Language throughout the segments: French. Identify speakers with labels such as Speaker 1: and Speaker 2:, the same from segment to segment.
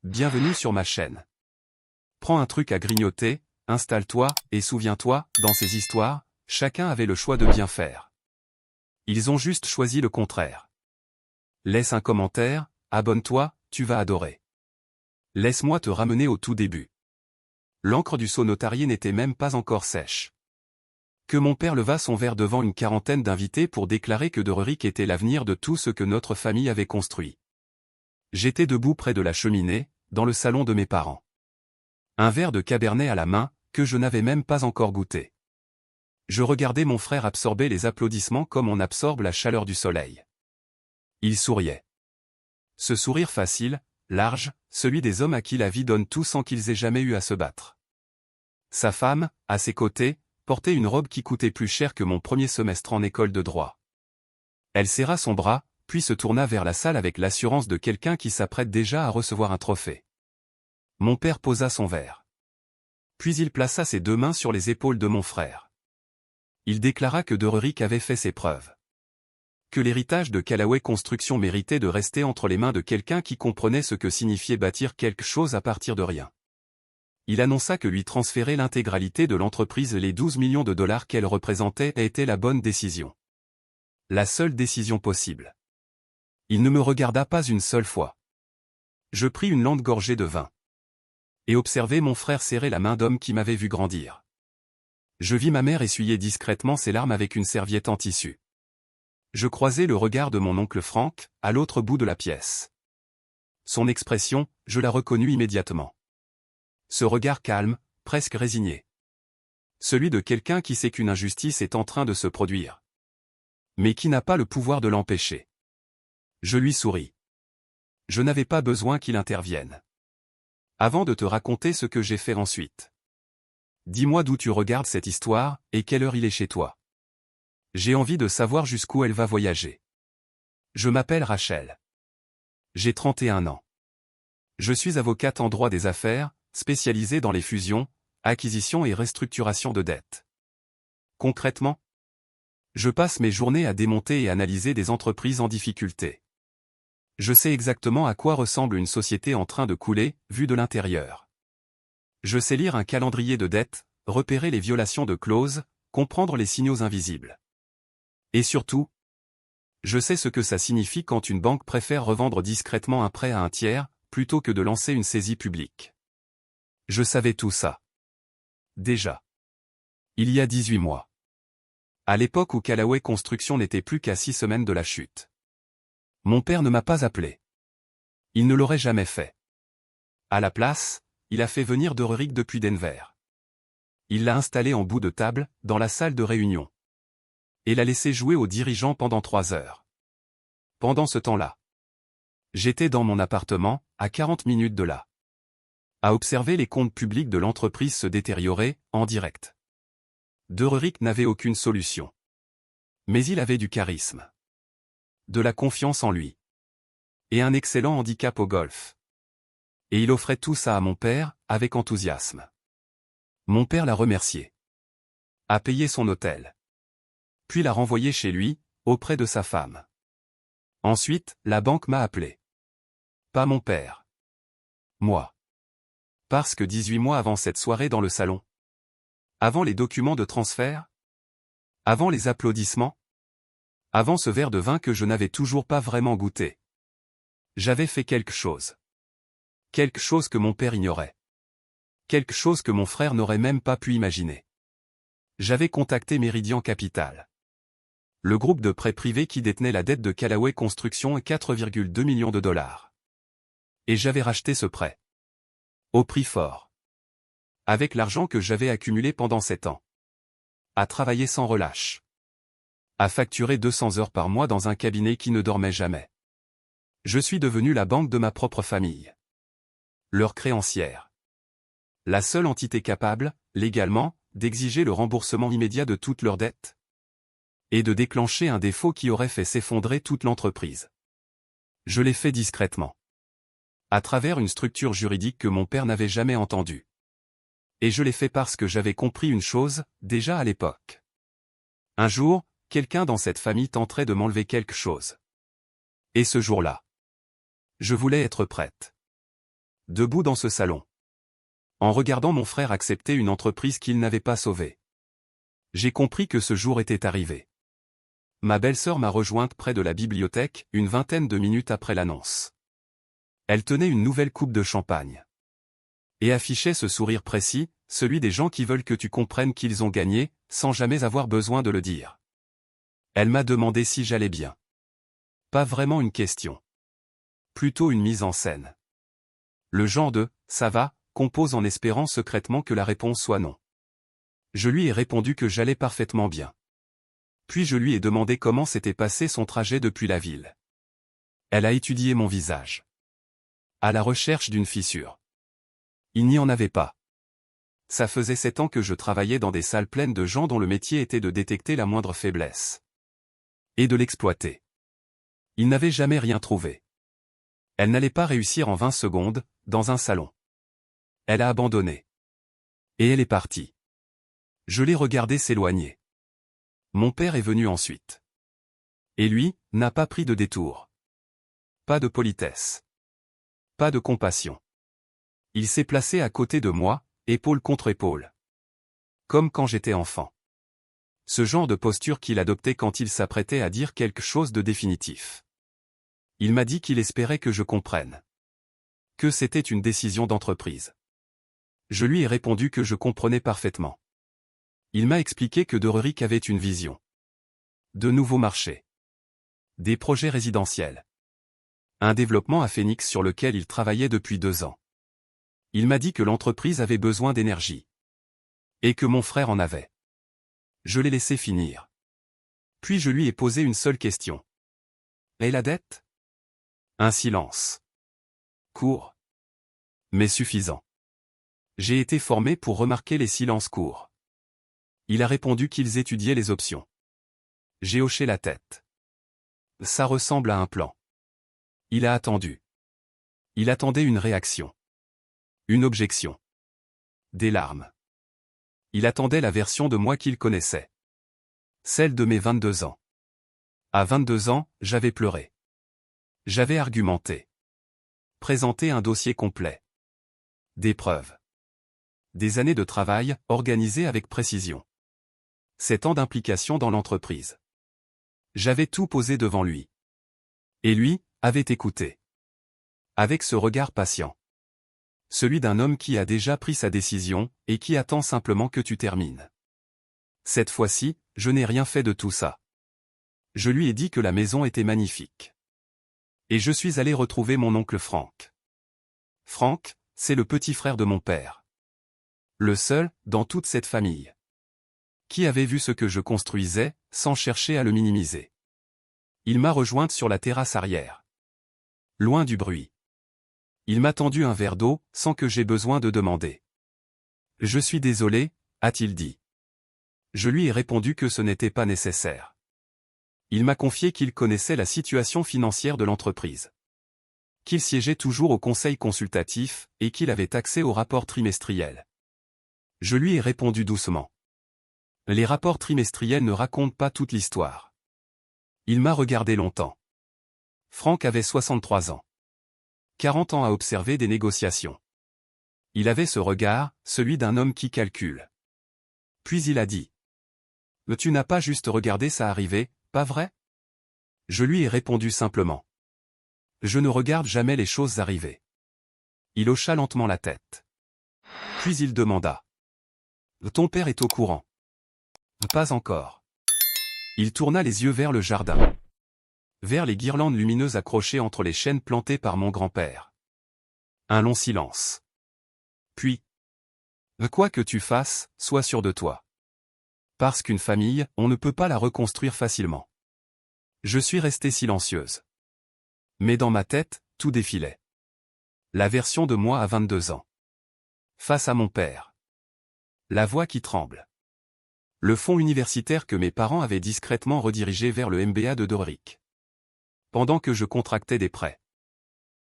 Speaker 1: Bienvenue sur ma chaîne. Prends un truc à grignoter, installe-toi, et souviens-toi, dans ces histoires, chacun avait le choix de bien faire. Ils ont juste choisi le contraire. Laisse un commentaire, abonne-toi, tu vas adorer. Laisse-moi te ramener au tout début. L'encre du sceau notarié n'était même pas encore sèche. Que mon père leva son verre devant une quarantaine d'invités pour déclarer que Dereric était l'avenir de tout ce que notre famille avait construit. J'étais debout près de la cheminée, dans le salon de mes parents. Un verre de cabernet à la main, que je n'avais même pas encore goûté. Je regardais mon frère absorber les applaudissements comme on absorbe la chaleur du soleil. Il souriait. Ce sourire facile, large, celui des hommes à qui la vie donne tout sans qu'ils aient jamais eu à se battre. Sa femme, à ses côtés, portait une robe qui coûtait plus cher que mon premier semestre en école de droit. Elle serra son bras, puis se tourna vers la salle avec l'assurance de quelqu'un qui s'apprête déjà à recevoir un trophée. Mon père posa son verre. Puis il plaça ses deux mains sur les épaules de mon frère. Il déclara que Dereric avait fait ses preuves. Que l'héritage de Callaway Construction méritait de rester entre les mains de quelqu'un qui comprenait ce que signifiait bâtir quelque chose à partir de rien. Il annonça que lui transférer l'intégralité de l'entreprise et les 12 millions de dollars qu'elle représentait était la bonne décision. La seule décision possible. Il ne me regarda pas une seule fois. Je pris une lente gorgée de vin. Et observai mon frère serrer la main d'homme qui m'avait vu grandir. Je vis ma mère essuyer discrètement ses larmes avec une serviette en tissu. Je croisai le regard de mon oncle Frank, à l'autre bout de la pièce. Son expression, je la reconnus immédiatement. Ce regard calme, presque résigné. Celui de quelqu'un qui sait qu'une injustice est en train de se produire. Mais qui n'a pas le pouvoir de l'empêcher. Je lui souris. Je n'avais pas besoin qu'il intervienne. Avant de te raconter ce que j'ai fait ensuite. Dis-moi d'où tu regardes cette histoire, et quelle heure il est chez toi. J'ai envie de savoir jusqu'où elle va voyager. Je m'appelle Rachel. J'ai 31 ans. Je suis avocate en droit des affaires, spécialisée dans les fusions, acquisitions et restructurations de dettes. Concrètement, je passe mes journées à démonter et analyser des entreprises en difficulté. Je sais exactement à quoi ressemble une société en train de couler, vue de l'intérieur. Je sais lire un calendrier de dettes, repérer les violations de clauses, comprendre les signaux invisibles. Et surtout, je sais ce que ça signifie quand une banque préfère revendre discrètement un prêt à un tiers, plutôt que de lancer une saisie publique. Je savais tout ça. Déjà. Il y a 18 mois. À l'époque où Callaway Construction n'était plus qu'à 6 semaines de la chute. Mon père ne m'a pas appelé. Il ne l'aurait jamais fait. À la place, il a fait venir Dereric depuis Denver. Il l'a installé en bout de table, dans la salle de réunion. Et l'a laissé jouer aux dirigeants pendant 3 heures. Pendant ce temps-là, j'étais dans mon appartement, à 40 minutes de là. À observer les comptes publics de l'entreprise se détériorer, en direct. Dereric n'avait aucune solution. Mais il avait du charisme. De la confiance en lui. Et un excellent handicap au golf. Et il offrait tout ça à mon père, avec enthousiasme. Mon père l'a remercié. A payé son hôtel. Puis l'a renvoyé chez lui, auprès de sa femme. Ensuite, la banque m'a appelé. Pas mon père. Moi. Parce que 18 mois avant cette soirée dans le salon. Avant les documents de transfert. Avant les applaudissements. Avant ce verre de vin que je n'avais toujours pas vraiment goûté. J'avais fait quelque chose. Quelque chose que mon père ignorait. Quelque chose que mon frère n'aurait même pas pu imaginer. J'avais contacté Meridian Capital. Le groupe de prêt privé qui détenait la dette de Callaway Construction à 4,2 millions de dollars. Et j'avais racheté ce prêt. Au prix fort. Avec l'argent que j'avais accumulé pendant 7 ans. À travailler sans relâche. À facturer 200 heures par mois dans un cabinet qui ne dormait jamais. Je suis devenu la banque de ma propre famille. Leur créancière. La seule entité capable, légalement, d'exiger le remboursement immédiat de toutes leurs dettes. Et de déclencher un défaut qui aurait fait s'effondrer toute l'entreprise. Je l'ai fait discrètement. À travers une structure juridique que mon père n'avait jamais entendue. Et je l'ai fait parce que j'avais compris une chose, déjà à l'époque. Un jour, quelqu'un dans cette famille tenterait de m'enlever quelque chose. Et ce jour-là, je voulais être prête. debout dans ce salon, en regardant mon frère accepter une entreprise qu'il n'avait pas sauvée. J'ai compris que ce jour était arrivé. Ma belle-sœur m'a rejointe près de la bibliothèque, une vingtaine de minutes après l'annonce. Elle tenait une nouvelle coupe de champagne. Et affichait ce sourire précis, celui des gens qui veulent que tu comprennes qu'ils ont gagné, sans jamais avoir besoin de le dire. Elle m'a demandé si j'allais bien. Pas vraiment une question. Plutôt une mise en scène. Le genre de « ça va » compose en espérant secrètement que la réponse soit non. Je lui ai répondu que j'allais parfaitement bien. Puis je lui ai demandé comment s'était passé son trajet depuis la ville. Elle a étudié mon visage. À la recherche d'une fissure. Il n'y en avait pas. Ça faisait 7 ans que je travaillais dans des salles pleines de gens dont le métier était de détecter la moindre faiblesse. Et de l'exploiter. Ils n'avaient jamais rien trouvé. Elle n'allait pas réussir en 20 secondes, dans un salon. Elle a abandonné. Et elle est partie. Je l'ai regardée s'éloigner. Mon père est venu ensuite. Et lui, n'a pas pris de détour. Pas de politesse. Pas de compassion. Il s'est placé à côté de moi, épaule contre épaule. Comme quand j'étais enfant. Ce genre de posture qu'il adoptait quand il s'apprêtait à dire quelque chose de définitif. Il m'a dit qu'il espérait que je comprenne. Que c'était une décision d'entreprise. Je lui ai répondu que je comprenais parfaitement. Il m'a expliqué que Deuric avait une vision. De nouveaux marchés. Des projets résidentiels. Un développement à Phoenix sur lequel il travaillait depuis 2 ans. Il m'a dit que l'entreprise avait besoin d'énergie. Et que mon frère en avait. Je l'ai laissé finir. Puis je lui ai posé une seule question. Et la dette? Un silence. Court. Mais suffisant. J'ai été formé pour remarquer les silences courts. Il a répondu qu'ils étudiaient les options. J'ai hoché la tête. Ça ressemble à un plan. Il a attendu. Il attendait une réaction. Une objection. Des larmes. Il attendait la version de moi qu'il connaissait. Celle de mes 22 ans. À 22 ans, j'avais pleuré. J'avais argumenté. Présenté un dossier complet. Des preuves. Des années de travail, organisées avec précision. 7 ans d'implication dans l'entreprise. J'avais tout posé devant lui. Et lui, avait écouté. Avec ce regard patient. Celui d'un homme qui a déjà pris sa décision, et qui attend simplement que tu termines. Cette fois-ci, je n'ai rien fait de tout ça. Je lui ai dit que la maison était magnifique. Et je suis allé retrouver mon oncle Franck. Franck, c'est le petit frère de mon père. Le seul, dans toute cette famille. Qui avait vu ce que je construisais, sans chercher à le minimiser. Il m'a rejointe sur la terrasse arrière. Loin du bruit. Il m'a tendu un verre d'eau, sans que j'aie besoin de demander. Je suis désolé, a-t-il dit. Je lui ai répondu que ce n'était pas nécessaire. Il m'a confié qu'il connaissait la situation financière de l'entreprise. Qu'il siégeait toujours au conseil consultatif, et qu'il avait accès aux rapports trimestriels. Je lui ai répondu doucement. Les rapports trimestriels ne racontent pas toute l'histoire. Il m'a regardé longtemps. Franck avait 63 ans. 40 ans à observer des négociations. Il avait ce regard, celui d'un homme qui calcule. Puis il a dit. Tu n'as pas juste regardé ça arriver, pas vrai? Je lui ai répondu simplement. Je ne regarde jamais les choses arriver. Il hocha lentement la tête. Puis il demanda. Ton père est au courant? Pas encore. Il tourna les yeux vers le jardin. Vers les guirlandes lumineuses accrochées entre les chênes plantés par mon grand-père. Un long silence. Puis. Quoi que tu fasses, sois sûr de toi. Parce qu'une famille, on ne peut pas la reconstruire facilement. Je suis restée silencieuse. Mais dans ma tête, tout défilait. La version de moi à 22 ans. Face à mon père. La voix qui tremble. Le fonds universitaire que mes parents avaient discrètement redirigé vers le MBA de Deuric. Pendant que je contractais des prêts.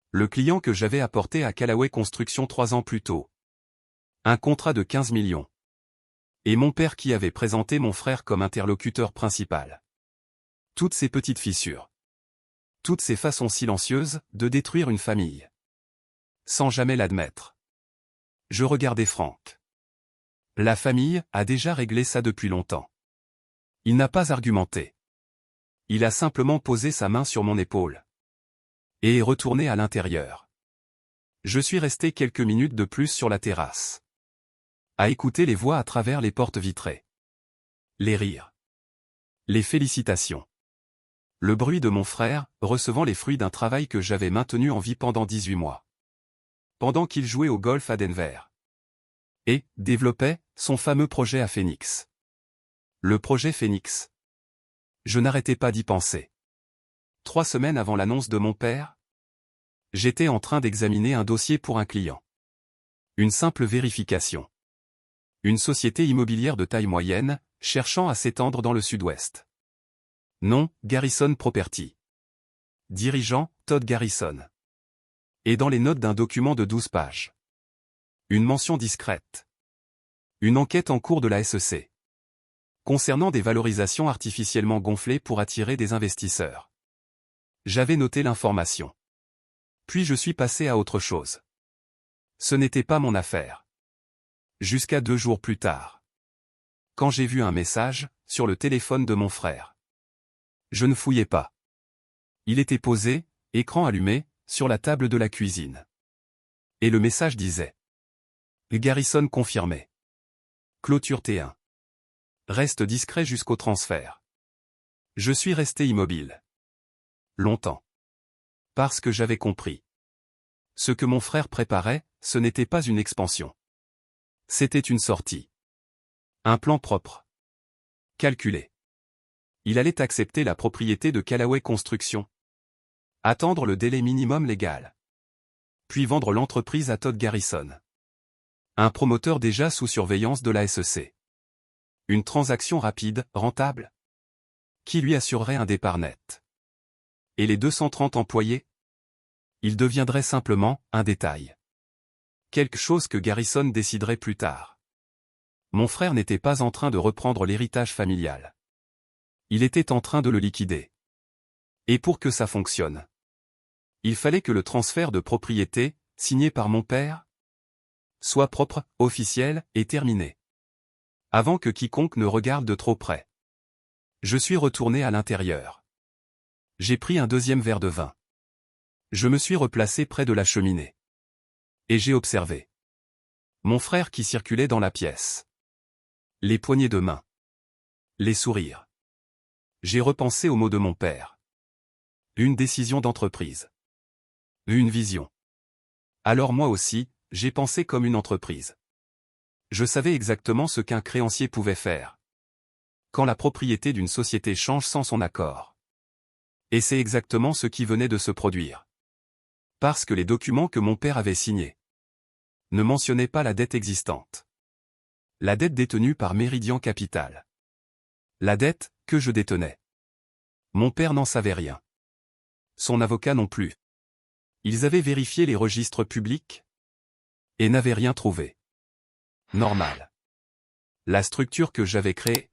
Speaker 1: Le client que j'avais apporté à Callaway Construction 3 ans plus tôt. Un contrat de 15 millions. Et mon père qui avait présenté mon frère comme interlocuteur principal. Toutes ces petites fissures. Toutes ces façons silencieuses de détruire une famille. sans jamais l'admettre. Je regardais Franck. La famille a déjà réglé ça depuis longtemps. Il n'a pas argumenté. Il a simplement posé sa main sur mon épaule. Et est retourné à l'intérieur. Je suis resté quelques minutes de plus sur la terrasse. À écouter les voix à travers les portes vitrées. Les rires. Les félicitations. Le bruit de mon frère, recevant les fruits d'un travail que j'avais maintenu en vie pendant 18 mois. Pendant qu'il jouait au golf à Denver. Et développait son fameux projet à Phoenix. Le projet Phoenix. Je n'arrêtais pas d'y penser. 3 semaines avant l'annonce de mon père, j'étais en train d'examiner un dossier pour un client. Une simple vérification. Une société immobilière de taille moyenne, cherchant à s'étendre dans le sud-ouest. Nom, Garrison Property. Dirigeant, Todd Garrison. Et dans les notes d'un document de 12 pages. Une mention discrète. Une enquête en cours de la SEC. Concernant des valorisations artificiellement gonflées pour attirer des investisseurs. J'avais noté l'information. Puis je suis passé à autre chose. Ce n'était pas mon affaire. Jusqu'à 2 jours plus tard. Quand j'ai vu un message, sur le téléphone de mon frère. Je ne fouillais pas. Il était posé, écran allumé, sur la table de la cuisine. Et le message disait. Garrison confirmé. Clôture T1. Reste discret jusqu'au transfert. Je suis resté immobile. Longtemps. Parce que j'avais compris. Ce que mon frère préparait, ce n'était pas une expansion. C'était une sortie. Un plan propre. Calculé. Il allait accepter la propriété de Callaway Construction. Attendre le délai minimum légal. Puis vendre l'entreprise à Todd Garrison. Un promoteur déjà sous surveillance de la SEC. Une transaction rapide, rentable. Qui lui assurerait un départ net. Et les 230 employés? Il deviendrait simplement un détail. Quelque chose que Garrison déciderait plus tard. Mon frère n'était pas en train de reprendre l'héritage familial. Il était en train de le liquider. Et pour que ça fonctionne, il fallait que le transfert de propriété, signé par mon père, soit propre, officiel et terminé. Avant que quiconque ne regarde de trop près. Je suis retourné à l'intérieur. J'ai pris un deuxième verre de vin. Je me suis replacé près de la cheminée. Et j'ai observé mon frère qui circulait dans la pièce. Les poignées de main. Les sourires. J'ai repensé aux mots de mon père. Une décision d'entreprise. Une vision. Alors moi aussi, j'ai pensé comme une entreprise. Je savais exactement ce qu'un créancier pouvait faire. Quand la propriété d'une société change sans son accord. Et c'est exactement ce qui venait de se produire. Parce que les documents que mon père avait signés ne mentionnaient pas la dette existante. La dette détenue par Meridian Capital. La dette que je détenais. Mon père n'en savait rien. Son avocat non plus. Ils avaient vérifié les registres publics et n'avaient rien trouvé. Normal. La structure que j'avais créée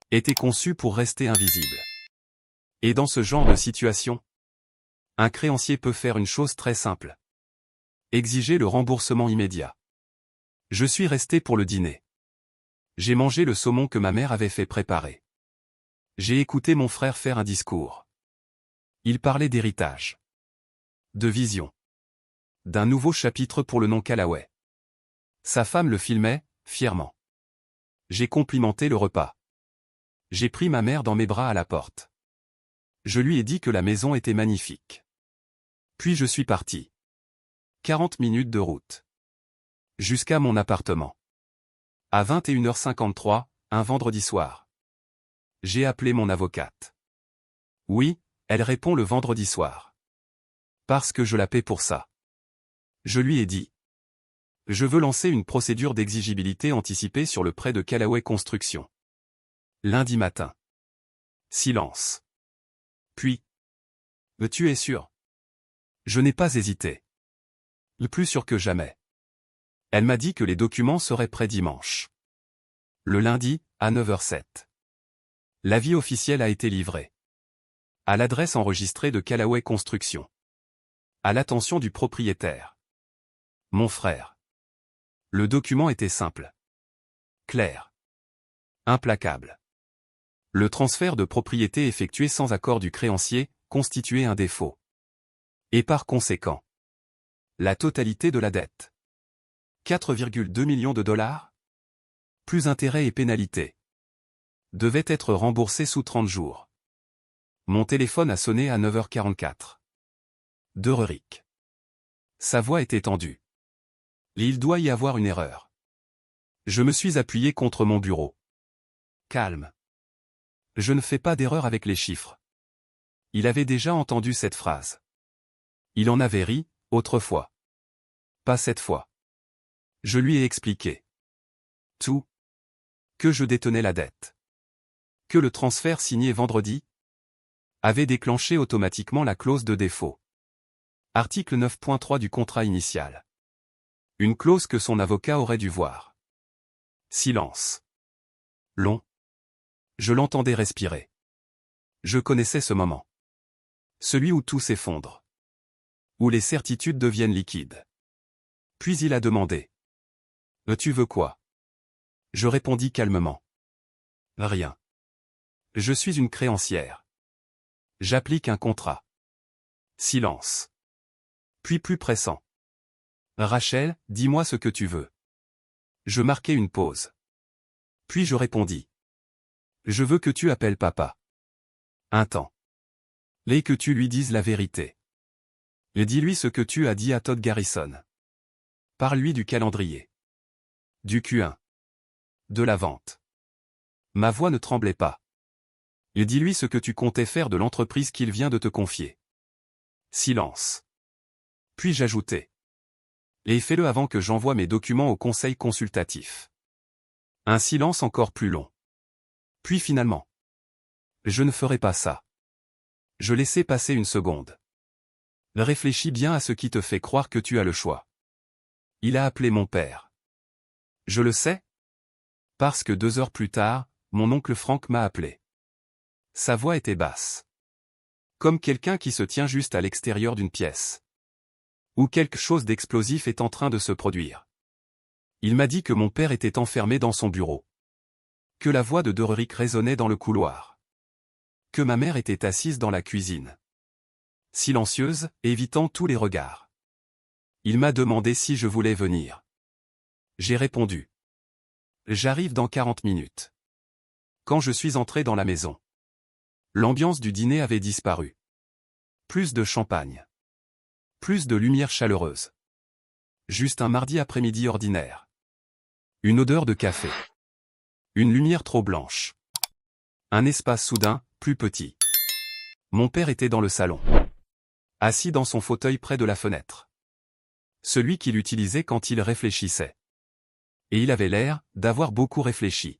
Speaker 1: était conçue pour rester invisible. Et dans ce genre de situation, un créancier peut faire une chose très simple. Exiger le remboursement immédiat. Je suis resté pour le dîner. J'ai mangé le saumon que ma mère avait fait préparer. J'ai écouté mon frère faire un discours. Il parlait d'héritage. De vision. D'un nouveau chapitre pour le nom Callaway. Sa femme le filmait, fièrement. J'ai complimenté le repas. J'ai pris ma mère dans mes bras à la porte. Je lui ai dit que la maison était magnifique. Puis je suis parti. 40 minutes de route. Jusqu'à mon appartement. À 21h53, un vendredi soir. J'ai appelé mon avocate. Oui, elle répond le vendredi soir. Parce que je la paie pour ça. Je lui ai dit. Je veux lancer une procédure d'exigibilité anticipée sur le prêt de Callaway Construction. Lundi matin. Silence. Puis. Tu es sûr? Je n'ai pas hésité. Le plus sûr que jamais. Elle m'a dit que les documents seraient prêts dimanche. Le lundi, à 9h07. L'avis officiel a été livré. À l'adresse enregistrée de Callaway Construction. À l'attention du propriétaire. Mon frère. Le document était simple. Clair. Implacable. Le transfert de propriété effectué sans accord du créancier constituait un défaut. Et par conséquent, la totalité de la dette. 4,2 millions de dollars, plus intérêts et pénalités, devait être remboursée sous 30 jours. Mon téléphone a sonné à 9h44. De Rurik. Sa voix était tendue. Il doit y avoir une erreur. Je me suis appuyé contre mon bureau. Calme. Je ne fais pas d'erreur avec les chiffres. Il avait déjà entendu cette phrase. Il en avait ri, autrefois. Pas cette fois. Je lui ai expliqué. Tout. Que je détenais la dette. Que le transfert signé vendredi avait déclenché automatiquement la clause de défaut. Article 9.3 du contrat initial. Une clause que son avocat aurait dû voir. Silence. Long. Je l'entendais respirer. Je connaissais ce moment. Celui où tout s'effondre. Où les certitudes deviennent liquides. Puis il a demandé. Tu veux quoi? Je répondis calmement. Rien. Je suis une créancière. J'applique un contrat. Silence. Puis plus pressant. Rachel, dis-moi ce que tu veux. Je marquai une pause. Puis je répondis. Je veux que tu appelles papa. Un temps. Et que tu lui dises la vérité. Et dis-lui ce que tu as dit à Todd Garrison. Parle-lui du calendrier. Du Q1. De la vente. Ma voix ne tremblait pas. Et dis-lui ce que tu comptais faire de l'entreprise qu'il vient de te confier. Silence. Puis j'ajoutai. Et fais-le avant que j'envoie mes documents au conseil consultatif. Un silence encore plus long. Puis finalement. Je ne ferai pas ça. Je laissai passer une seconde. Réfléchis bien à ce qui te fait croire que tu as le choix. Il a appelé mon père. Je le sais. Parce que 2 heures plus tard, mon oncle Frank m'a appelé. Sa voix était basse. Comme quelqu'un qui se tient juste à l'extérieur d'une pièce. Où quelque chose d'explosif est en train de se produire. Il m'a dit que mon père était enfermé dans son bureau. Que la voix de Rurik résonnait dans le couloir. Que ma mère était assise dans la cuisine. Silencieuse, évitant tous les regards. Il m'a demandé si je voulais venir. J'ai répondu. J'arrive dans 40 minutes. Quand je suis entré dans la maison. L'ambiance du dîner avait disparu. Plus de champagne. Plus de lumière chaleureuse. Juste un mardi après-midi ordinaire. Une odeur de café. Une lumière trop blanche. Un espace soudain, plus petit. Mon père était dans le salon. Assis dans son fauteuil près de la fenêtre. Celui qu'il utilisait quand il réfléchissait. Et il avait l'air d'avoir beaucoup réfléchi.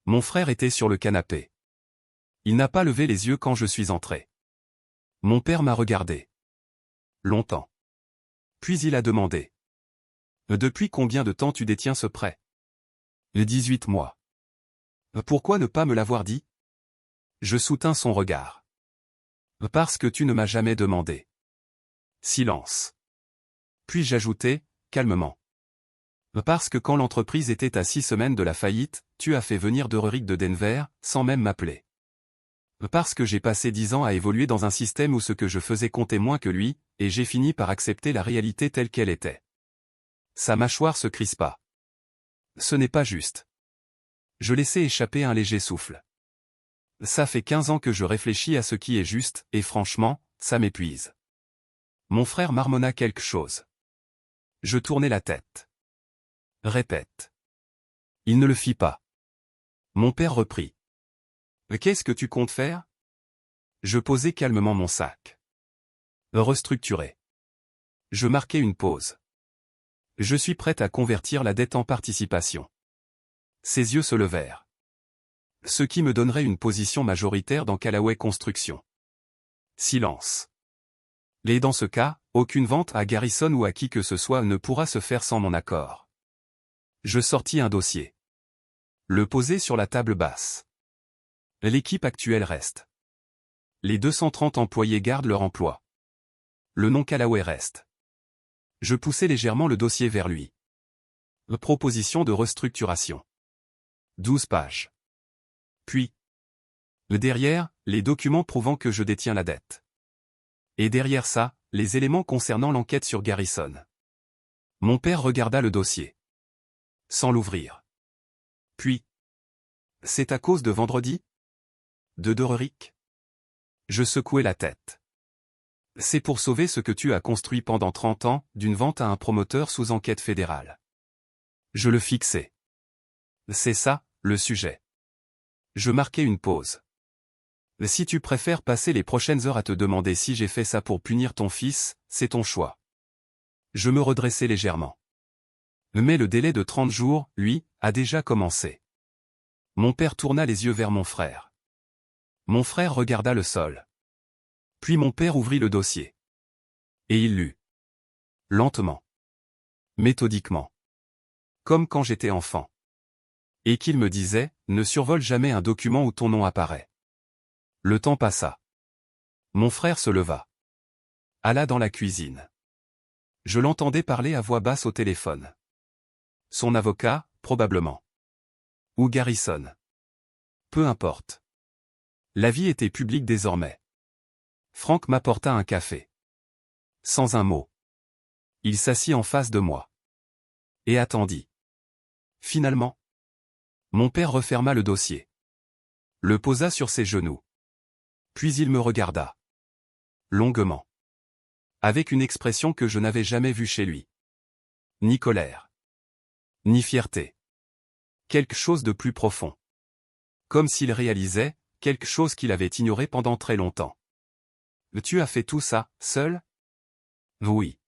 Speaker 1: Mon frère était sur le canapé. Il n'a pas levé les yeux quand je suis entré. Mon père m'a regardé. Longtemps. Puis il a demandé. Depuis combien de temps tu détiens ce prêt? 18 mois. Pourquoi ne pas me l'avoir dit? Je soutins son regard. Parce que tu ne m'as jamais demandé. Silence. Puis j'ajoutai, calmement. Parce que quand l'entreprise était à 6 semaines de la faillite, tu as fait venir Rurik de Denver, sans même m'appeler. Parce que j'ai passé 10 ans à évoluer dans un système où ce que je faisais comptait moins que lui, et j'ai fini par accepter la réalité telle qu'elle était. Sa mâchoire se crispa. Ce n'est pas juste. Je laissai échapper un léger souffle. Ça fait 15 ans que je réfléchis à ce qui est juste, et franchement, ça m'épuise. Mon frère marmonna quelque chose. Je tournai la tête. Répète. Il ne le fit pas. Mon père reprit. Qu'est-ce que tu comptes faire? Je posai calmement mon sac. Restructurer. Je marquai une pause. Je suis prête à convertir la dette en participation. Ses yeux se levèrent. Ce qui me donnerait une position majoritaire dans Callaway Construction. Silence. Et dans ce cas, aucune vente à Garrison ou à qui que ce soit ne pourra se faire sans mon accord. Je sortis un dossier. Le posai sur la table basse. L'équipe actuelle reste. Les 230 employés gardent leur emploi. Le nom Callaway reste. Je poussai légèrement le dossier vers lui. Proposition de restructuration. 12 pages. Puis, derrière, les documents prouvant que je détiens la dette. Et derrière ça, les éléments concernant l'enquête sur Garrison. Mon père regarda le dossier. Sans l'ouvrir. Puis, c'est à cause de vendredi? De Derrick? Je secouai la tête. C'est pour sauver ce que tu as construit pendant 30 ans, d'une vente à un promoteur sous enquête fédérale. Je le fixai. C'est ça, le sujet. Je marquai une pause. Si tu préfères passer les prochaines heures à te demander si j'ai fait ça pour punir ton fils, c'est ton choix. Je me redressai légèrement. Mais le délai de 30 jours, lui, a déjà commencé. Mon père tourna les yeux vers mon frère. Mon frère regarda le sol. Puis mon père ouvrit le dossier. Et il lut. Lentement. Méthodiquement. Comme quand j'étais enfant. Et qu'il me disait, ne survole jamais un document où ton nom apparaît. Le temps passa. Mon frère se leva. Alla dans la cuisine. Je l'entendais parler à voix basse au téléphone. Son avocat, probablement. Ou Garrison. Peu importe. La vie était publique désormais. Frank m'apporta un café. Sans un mot. Il s'assit en face de moi. Et attendit. Finalement. Mon père referma le dossier. Le posa sur ses genoux. Puis il me regarda. Longuement. Avec une expression que je n'avais jamais vue chez lui. Ni colère. Ni fierté. Quelque chose de plus profond. Comme s'il réalisait, quelque chose qu'il avait ignoré pendant très longtemps. Tu as fait tout ça, seul? Oui.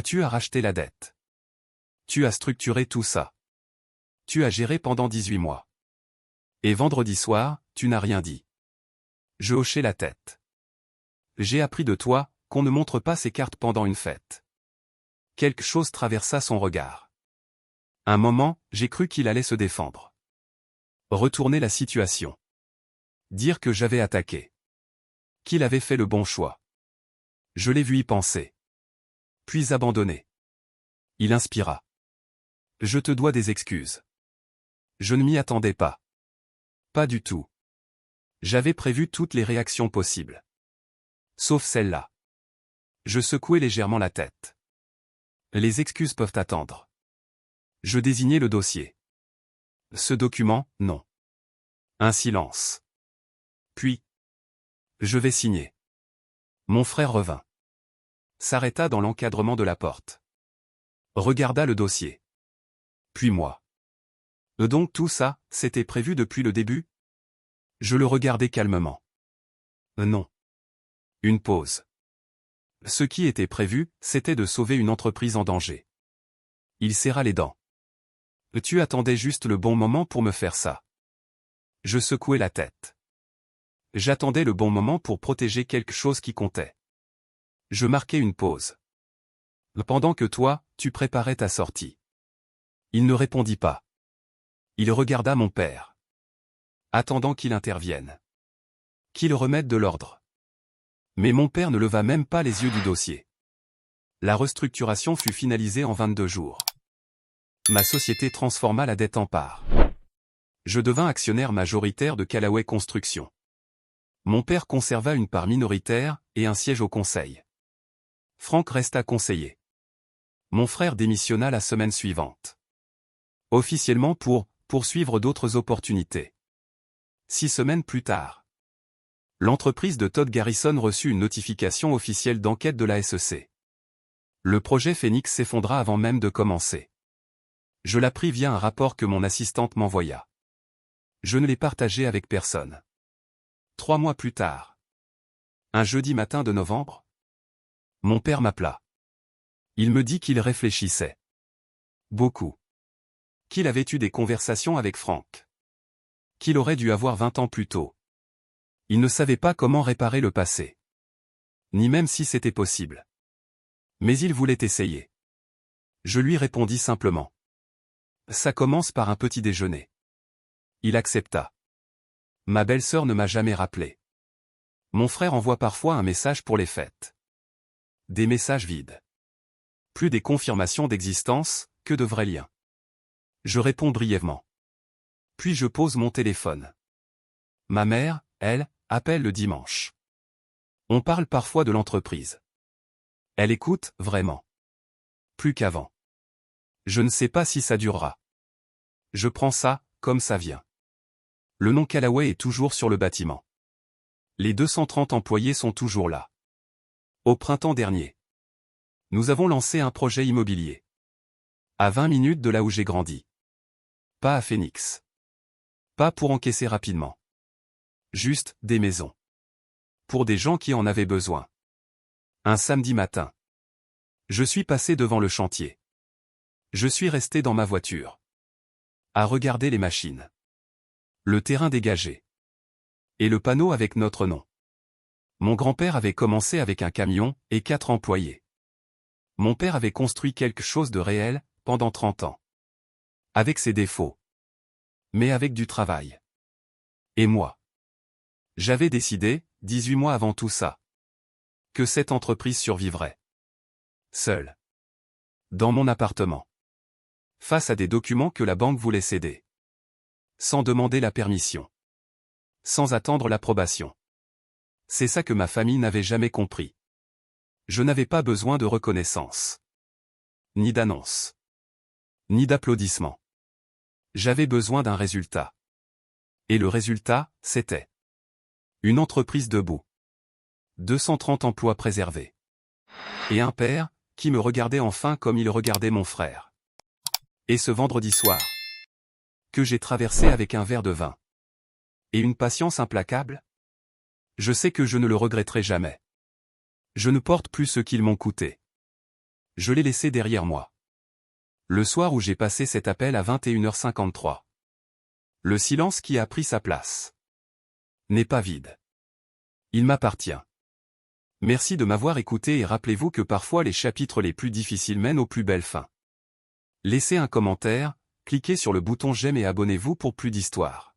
Speaker 1: Tu as racheté la dette. Tu as structuré tout ça. Tu as géré pendant 18 mois. Et vendredi soir, tu n'as rien dit. Je hochai la tête. J'ai appris de toi, qu'on ne montre pas ses cartes pendant une fête. Quelque chose traversa son regard. Un moment, j'ai cru qu'il allait se défendre. Retourner la situation. Dire que j'avais attaqué. Qu'il avait fait le bon choix. Je l'ai vu y penser. Puis abandonner. Il inspira. Je te dois des excuses. Je ne m'y attendais pas. Pas du tout. J'avais prévu toutes les réactions possibles. Sauf celle-là. Je secouai légèrement la tête. Les excuses peuvent attendre. Je désignai le dossier. Ce document, non. Un silence. Puis. Je vais signer. Mon frère revint. S'arrêta dans l'encadrement de la porte. Regarda le dossier. Puis moi. Donc tout ça, c'était prévu depuis le début? Je le regardai calmement. Non. Une pause. Ce qui était prévu, c'était de sauver une entreprise en danger. Il serra les dents. Tu attendais juste le bon moment pour me faire ça. Je secouai la tête. J'attendais le bon moment pour protéger quelque chose qui comptait. Je marquai une pause. Pendant que toi, tu préparais ta sortie. Il ne répondit pas. Il regarda mon père. Attendant qu'il intervienne. Qu'il remette de l'ordre. Mais mon père ne leva même pas les yeux du dossier. La restructuration fut finalisée en 22 jours. Ma société transforma la dette en part. Je devins actionnaire majoritaire de Callaway Construction. Mon père conserva une part minoritaire et un siège au conseil. Frank resta conseiller. Mon frère démissionna la semaine suivante. Officiellement pour poursuivre d'autres opportunités. 6 semaines plus tard. L'entreprise de Todd Garrison reçut une notification officielle d'enquête de la SEC. Le projet Phoenix s'effondra avant même de commencer. Je l'appris via un rapport que mon assistante m'envoya. Je ne l'ai partagé avec personne. 3 mois plus tard. Un jeudi matin de novembre. Mon père m'appela. Il me dit qu'il réfléchissait. Beaucoup. Qu'il avait eu des conversations avec Frank. Qu'il aurait dû avoir 20 ans plus tôt. Il ne savait pas comment réparer le passé. Ni même si c'était possible. Mais il voulait essayer. Je lui répondis simplement. Ça commence par un petit déjeuner. Il accepta. Ma belle-sœur ne m'a jamais rappelé. Mon frère envoie parfois un message pour les fêtes. Des messages vides. Plus des confirmations d'existence, que de vrais liens. Je réponds brièvement. Puis je pose mon téléphone. Ma mère, elle, appelle le dimanche. On parle parfois de l'entreprise. Elle écoute, vraiment. Plus qu'avant. Je ne sais pas si ça durera. Je prends ça, comme ça vient. Le nom Callaway est toujours sur le bâtiment. Les 230 employés sont toujours là. Au printemps dernier, nous avons lancé un projet immobilier. À 20 minutes de là où j'ai grandi. Pas à Phoenix. Pas pour encaisser rapidement. Juste, des maisons. Pour des gens qui en avaient besoin. Un samedi matin. Je suis passé devant le chantier. Je suis resté dans ma voiture. À regarder les machines. Le terrain dégagé. Et le panneau avec notre nom. Mon grand-père avait commencé avec un camion et 4 employés. Mon père avait construit quelque chose de réel, pendant 30 ans. Avec ses défauts. Mais avec du travail. Et moi. J'avais décidé, 18 mois avant tout ça, que cette entreprise survivrait. Seul. Dans mon appartement. Face à des documents que la banque voulait céder. Sans demander la permission. Sans attendre l'approbation. C'est ça que ma famille n'avait jamais compris. Je n'avais pas besoin de reconnaissance. Ni d'annonce. Ni d'applaudissements. J'avais besoin d'un résultat. Et le résultat, c'était une entreprise debout. 230 emplois préservés. Et un père, qui me regardait enfin comme il regardait mon frère. Et ce vendredi soir, que j'ai traversé avec un verre de vin. Et une patience implacable. Je sais que je ne le regretterai jamais. Je ne porte plus ce qu'ils m'ont coûté. Je l'ai laissé derrière moi. Le soir où j'ai passé cet appel à 21h53. Le silence qui a pris sa place n'est pas vide. Il m'appartient. Merci de m'avoir écouté et rappelez-vous que parfois les chapitres les plus difficiles mènent aux plus belles fins. Laissez un commentaire, cliquez sur le bouton j'aime et abonnez-vous pour plus d'histoires.